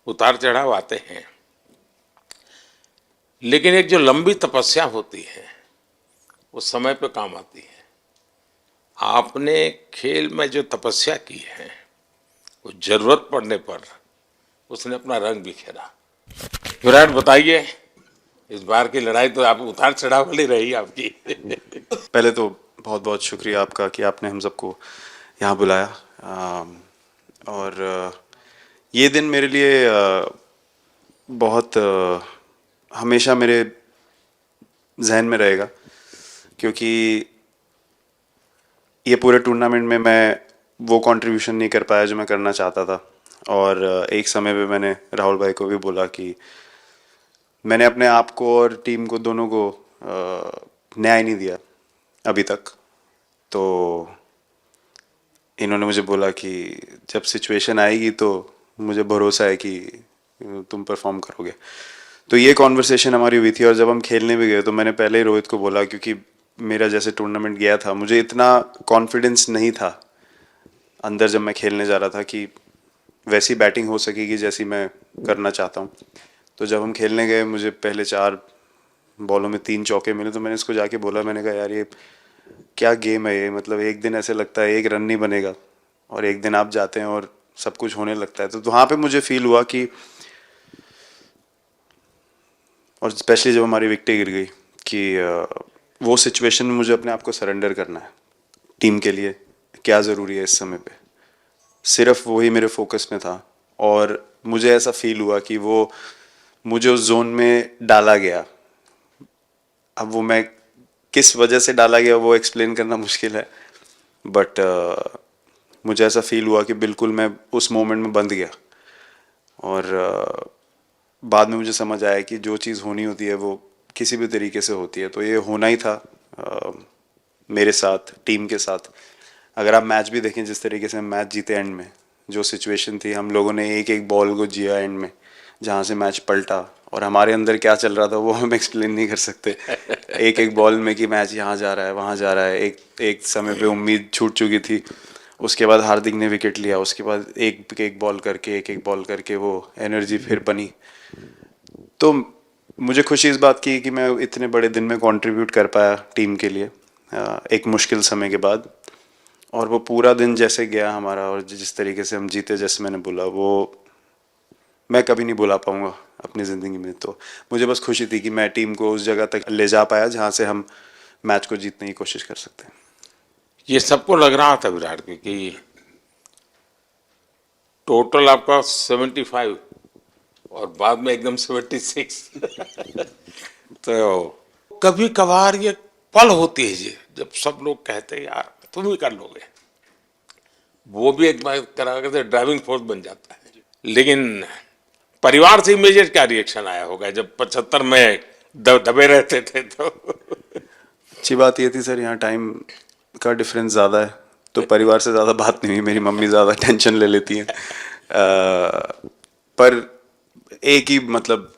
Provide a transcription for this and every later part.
उतार चढ़ाव आते हैं, लेकिन एक जो लंबी तपस्या होती है वो समय पे काम आती है। आपने खेल में जो तपस्या की है वो जरूरत पड़ने पर उसने अपना रंग बिखेरा। विराट, बताइए, इस बार की लड़ाई तो आप उतार चढ़ाव वाली रही आपकी। पहले तो बहुत बहुत शुक्रिया आपका कि आपने हम सबको यहाँ बुलाया। और ये दिन मेरे लिए बहुत हमेशा मेरे जहन में रहेगा, क्योंकि ये पूरे टूर्नामेंट में मैं वो कंट्रीब्यूशन नहीं कर पाया जो मैं करना चाहता था। और एक समय पे मैंने राहुल भाई को भी बोला कि मैंने अपने आप को और टीम को दोनों को न्याय नहीं दिया अभी तक। तो इन्होंने मुझे बोला कि जब सिचुएशन आएगी तो मुझे भरोसा है कि तुम परफॉर्म करोगे। तो ये कॉन्वर्सेशन हमारी हुई थी, और जब हम खेलने भी गए तो मैंने पहले ही रोहित को बोला, क्योंकि मेरा जैसे टूर्नामेंट गया था मुझे इतना कॉन्फिडेंस नहीं था अंदर जब मैं खेलने जा रहा था कि वैसी बैटिंग हो सकेगी जैसी मैं करना चाहता हूँ। तो जब हम खेलने गए मुझे पहले 4 बॉलों में 3 चौके मिले, तो मैंने इसको जाके बोला, मैंने कहा यार ये क्या गेम है ये, मतलब एक दिन ऐसे लगता है एक रन नहीं बनेगा और एक दिन आप जाते हैं और सब कुछ होने लगता है। तो वहाँ पे मुझे फील हुआ कि, और स्पेशली जब हमारी विकेटें गिर गई, कि वो सिचुएशन में मुझे अपने आप को सरेंडर करना है। टीम के लिए क्या ज़रूरी है इस समय पे, सिर्फ वही मेरे फोकस में था। और मुझे ऐसा फील हुआ कि वो मुझे उस जोन में डाला गया। अब वो मैं किस वजह से डाला गया वो एक्सप्लेन करना मुश्किल है, बट मुझे ऐसा फील हुआ कि बिल्कुल मैं उस मोमेंट में बंद गया। और बाद में मुझे समझ आया कि जो चीज़ होनी होती है वो किसी भी तरीके से होती है, तो ये होना ही था मेरे साथ, टीम के साथ। अगर आप मैच भी देखें, जिस तरीके से हम मैच जीते एंड में, जो सिचुएशन थी, हम लोगों ने एक एक बॉल को जिया एंड में, जहाँ से मैच पलटा, और हमारे अंदर क्या चल रहा था वो हम एक्सप्लेन नहीं कर सकते। एक एक बॉल में कि मैच यहाँ जा रहा है वहाँ जा रहा है। एक एक समय पे उम्मीद छूट चुकी थी, उसके बाद हार्दिक ने विकेट लिया, उसके बाद एक एक बॉल करके एक एक बॉल करके वो एनर्जी फिर बनी। तो मुझे खुशी इस बात की कि मैं इतने बड़े दिन में कंट्रीब्यूट कर पाया टीम के लिए, एक मुश्किल समय के बाद। और वो पूरा दिन जैसे गया हमारा, और जिस तरीके से हम जीते, जैसे मैंने बोला, वो मैं कभी नहीं भुला पाऊंगा अपनी ज़िंदगी में। तो मुझे बस खुशी थी कि मैं टीम को उस जगह तक ले जा पाया जहाँ से हम मैच को जीतने की कोशिश कर सकते हैं। ये सबको लग रहा था विराट की कि टोटल आपका 75 और बाद में एकदम 76। तो कभी कभार ये पल होती है जी जब सब लोग कहते हैं यार तुम ही कर लोगे, वो भी एक बार करा करके ड्राइविंग फोर्स बन जाता है। लेकिन परिवार से इमीडिएट क्या रिएक्शन आया होगा जब 75 में दबे रहते थे तो? अच्छी बात ये थी सर, यहाँ टाइम का डिफरेंस ज़्यादा है, तो परिवार से ज़्यादा बात नहीं हुई। मेरी मम्मी ज़्यादा टेंशन ले लेती हैं। पर एक ही मतलब,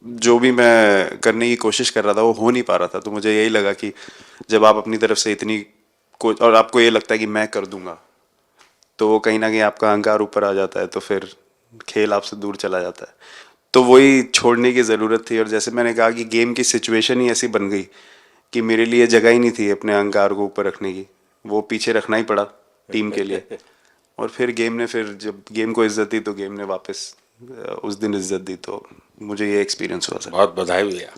जो भी मैं करने की कोशिश कर रहा था वो हो नहीं पा रहा था। तो मुझे यही लगा कि जब आप अपनी तरफ से इतनी और आपको ये लगता है कि मैं कर दूंगा, तो वो कहीं ना कहीं आपका अहंकार ऊपर आ जाता है, तो फिर खेल आपसे दूर चला जाता है। तो वही छोड़ने की ज़रूरत थी। और जैसे मैंने कहा कि गेम की सिचुएशन ही ऐसी बन गई कि मेरे लिए जगह ही नहीं थी अपने अहंकार को ऊपर रखने की, वो पीछे रखना ही पड़ा टीम के लिए। और फिर गेम ने, फिर जब गेम को इज्जत दी तो गेम ने वापस उस दिन इज्जत दी। तो मुझे ये एक्सपीरियंस हुआ सर। बहुत बधाई भैया।